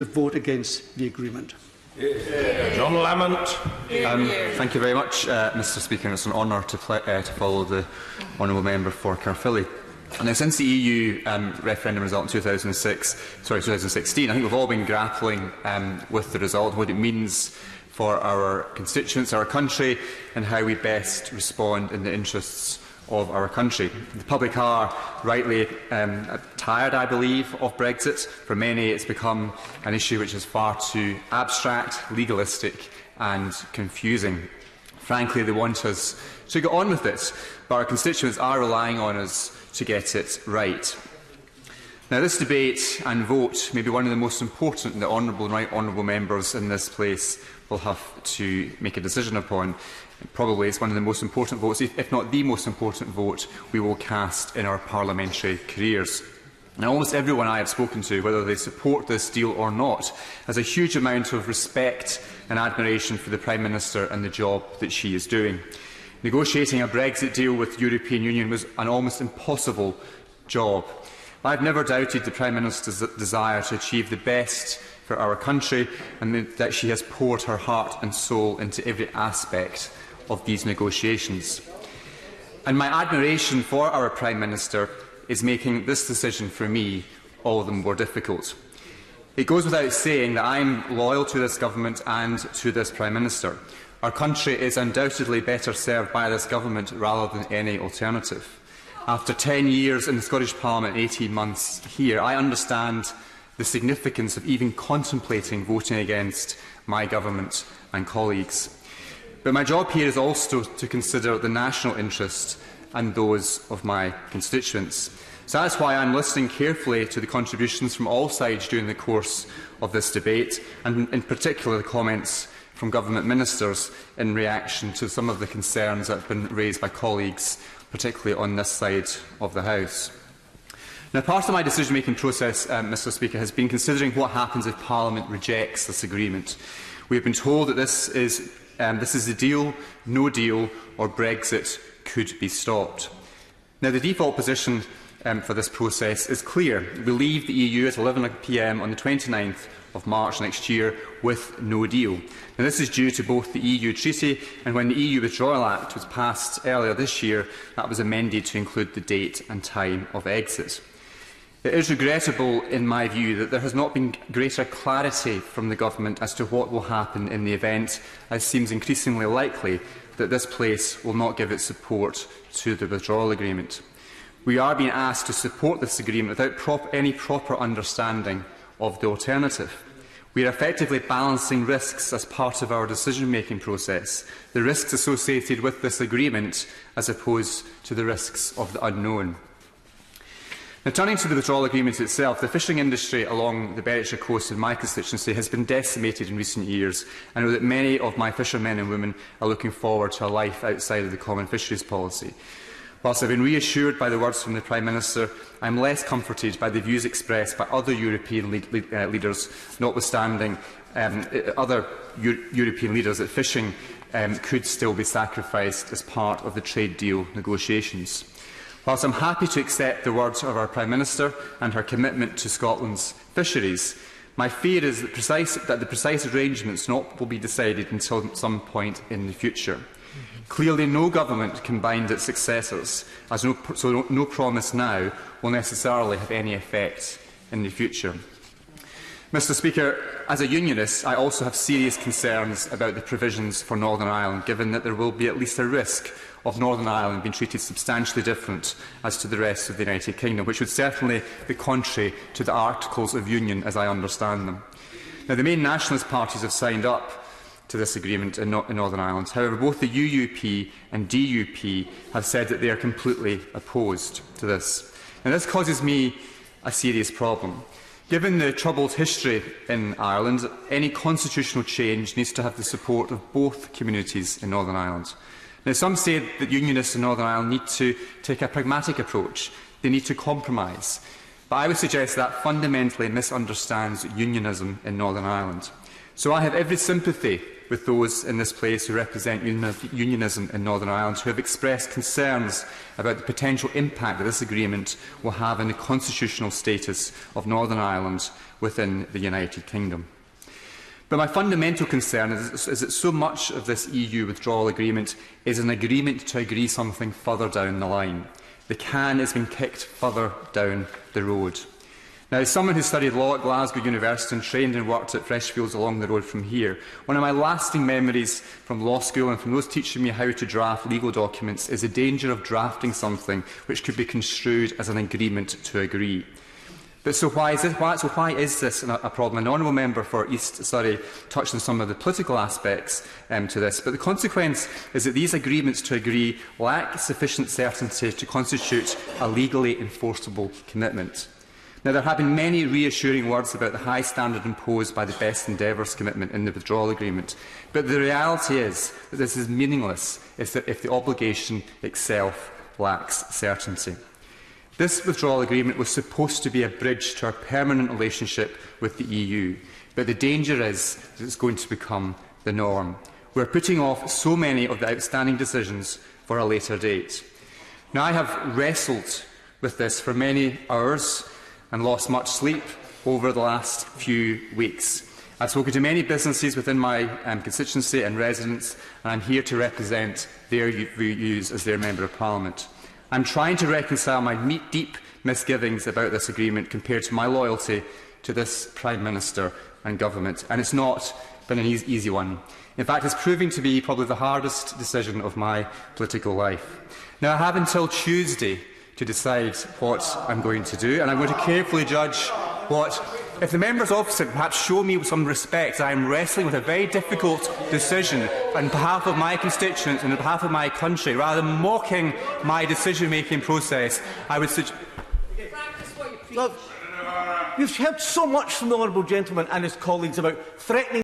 vote against the agreement. John Lamont. Thank you very much, Mr Speaker. It's an honour to follow the honourable member for Caerphilly. Now, since the EU referendum result in 2016, I think we've all been grappling with the result, what it means for our constituents, our country, and how we best respond in the interests of our country. The public are rightly tired, I believe, of Brexit. For many, it's become an issue which is far too abstract, legalistic and confusing. Frankly, they want us to get on with it, but our constituents are relying on us to get it right. Now, this debate and vote may be one of the most important that honourable and right honourable members in this place will have to make a decision upon. Probably it's one of the most important votes, if not the most important vote we will cast in our parliamentary careers. Now, almost everyone I have spoken to, whether they support this deal or not, has a huge amount of respect and admiration for the Prime Minister and the job that she is doing. Negotiating a Brexit deal with the European Union was an almost impossible job. I have never doubted the Prime Minister's desire to achieve the best for our country, and that she has poured her heart and soul into every aspect of these negotiations. And my admiration for our Prime Minister is making this decision for me all the more difficult. It goes without saying that I am loyal to this government and to this Prime Minister. Our country is undoubtedly better served by this government rather than any alternative. After 10 years in the Scottish Parliament and 18 months here, I understand the significance of even contemplating voting against my government and colleagues. But my job here is also to consider the national interest and those of my constituents. So that is why I am listening carefully to the contributions from all sides during the course of this debate, and in particular the comments from government ministers in reaction to some of the concerns that have been raised by colleagues, particularly on this side of the House. Now, part of my decision-making process, Mr Speaker, has been considering what happens if Parliament rejects this agreement. We have been told that this is a deal, no deal, or Brexit could be stopped. Now, the default position for this process is clear. We leave the EU at 11 p.m. on the 29th of March next year with no deal. Now, this is due to both the EU Treaty and when the EU Withdrawal Act was passed earlier this year, that was amended to include the date and time of exit. It is regrettable, in my view, that there has not been greater clarity from the Government as to what will happen in the event, as it seems increasingly likely that this place will not give its support to the withdrawal agreement. We are being asked to support this agreement without any proper understanding of the alternative. We are effectively balancing risks as part of our decision-making process, the risks associated with this agreement as opposed to the risks of the unknown. Now, turning to the withdrawal agreement itself, the fishing industry along the Berwickshire coast in my constituency has been decimated in recent years. I know that many of my fishermen and women are looking forward to a life outside of the common fisheries policy. Whilst I have been reassured by the words from the Prime Minister, I am less comforted by the views expressed by other European leaders, notwithstanding other European leaders, that fishing could still be sacrificed as part of the trade deal negotiations. Whilst I am happy to accept the words of our Prime Minister and her commitment to Scotland's fisheries, my fear is that the precise arrangements will be decided until some point in the future. Clearly, no government can bind its successors, so no promise now will necessarily have any effect in the future. Mr Speaker, as a unionist, I also have serious concerns about the provisions for Northern Ireland, given that there will be at least a risk of Northern Ireland being treated substantially different as to the rest of the United Kingdom, which would certainly be contrary to the Articles of Union as I understand them. Now, the main nationalist parties have signed up to this agreement in Northern Ireland. However, both the UUP and DUP have said that they are completely opposed to this. And this causes me a serious problem. Given the troubled history in Ireland, any constitutional change needs to have the support of both communities in Northern Ireland. Now, some say that Unionists in Northern Ireland need to take a pragmatic approach. They need to compromise. But I would suggest that fundamentally misunderstands unionism in Northern Ireland. So I have every sympathy with those in this place who represent unionism in Northern Ireland, who have expressed concerns about the potential impact that this agreement will have on the constitutional status of Northern Ireland within the United Kingdom. But my fundamental concern is that so much of this EU withdrawal agreement is an agreement to agree something further down the line. The can has been kicked further down the road. Now, as someone who studied law at Glasgow University and trained and worked at Freshfields along the road from here, one of my lasting memories from law school and from those teaching me how to draft legal documents is the danger of drafting something which could be construed as an agreement to agree. But so why is this a problem? An honourable member for East Surrey touched on some of the political aspects to this, but the consequence is that these agreements to agree lack sufficient certainty to constitute a legally enforceable commitment. Now, there have been many reassuring words about the high standard imposed by the Best Endeavours commitment in the withdrawal agreement, but the reality is that this is meaningless if the obligation itself lacks certainty. This withdrawal agreement was supposed to be a bridge to our permanent relationship with the EU, but the danger is that it's going to become the norm. We are putting off so many of the outstanding decisions for a later date. Now, I have wrestled with this for many hours and lost much sleep over the last few weeks. I've spoken to many businesses within my constituency and residents, and I'm here to represent their views as their Member of Parliament. I'm trying to reconcile my deep misgivings about this agreement compared to my loyalty to this Prime Minister and Government, and it's not been an easy one. In fact, it's proving to be probably the hardest decision of my political life. Now, I have until Tuesday to decide what I'm going to do, and I'm going to carefully judge what. If the members opposite perhaps show me some respect, I am wrestling with a very difficult decision on behalf of my constituents and on behalf of my country. Rather than mocking my decision-making process, I would suggest. Look, we've heard so much from the honourable gentleman and his colleagues about threatening